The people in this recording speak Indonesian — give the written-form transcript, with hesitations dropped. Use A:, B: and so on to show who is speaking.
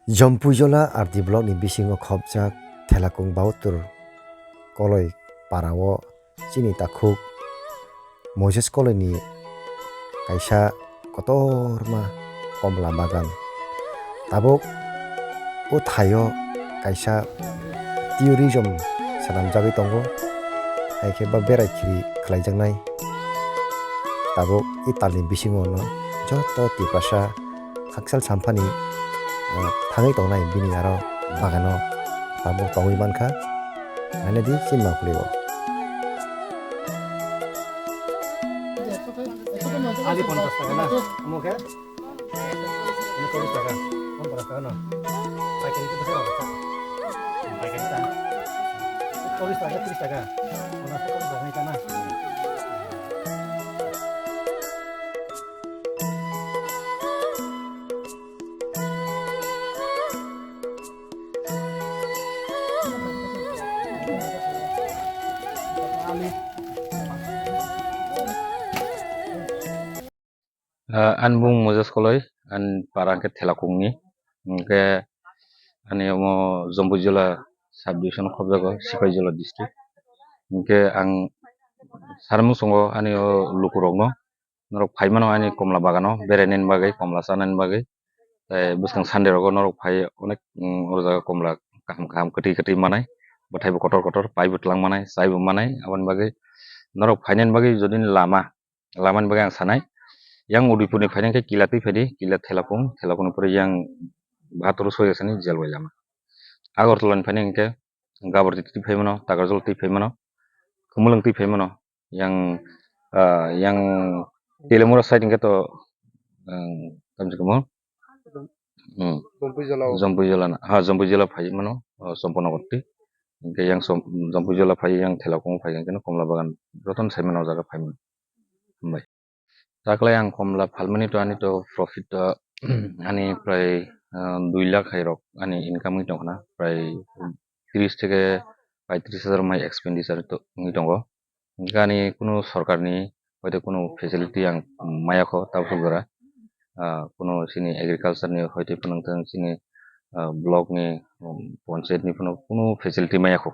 A: Jompujola ardi blok ni bisingo khopjak thelakung bautur koloi parao chini takhuk Moses koloi ni kaisa kotorma komla bagan tabuk o thaio kaisa tourism sanamjagui tongo haike ba berai khiri khlaijaknai tabuk e talni bisingo no joto tipasa haksal samphani thangui tongnai bini aro bagano tabuk tongui mankha manadi chimma phulio
B: Ali 50 টাকা না মুখে ini 40 টাকা 50 টাকা না পাইকারি কি বেশি হবে পাইকারি টা 40 টাকা 30 টাকা 50 টাকা এটা না
C: An bung Moses koloi an parang ke thelakungni ke ani mo Zombujula subdivision khobjago Sipaijala district ke ang sarmung songo ani o lukurokno norok phaimano ani komla bagano berenin bagai komla sanan bagai buskang sande rogo norok phai onek oro jaga komla kaham kaham keti keti manai bathai bo kotor kotor pai butlang manai sai bo manai aban bagai norok phainen bagai jodin laman bagai ang sanai yang udipurni phainen ke kilatui phedi kilat thelapung pore yang bahatur soya sani jelwai lama agortolan phainen ke gabor ti phaimano tagarjol ti phaimano kumulang ti phaimano yang telemura side ke to kamse kamo Zombujala na Zombujala phaimano somponagotti ke yang Zombujala phai yang thelakung phai ke komla bagan roton saimano jaga phaimano hambai taklai ang komla phalmani to ani to profit ani prai 2 lakh hairok ani income ngi tongna prai 30 থেকে 35,000 mai expenditure to ngi tongo gani kuno sorkarni hoyto kuno facility ang mayakho tabukora kuno sini agriculture ni hoyto punang sini block ni panchayat ni kuno facility mayakho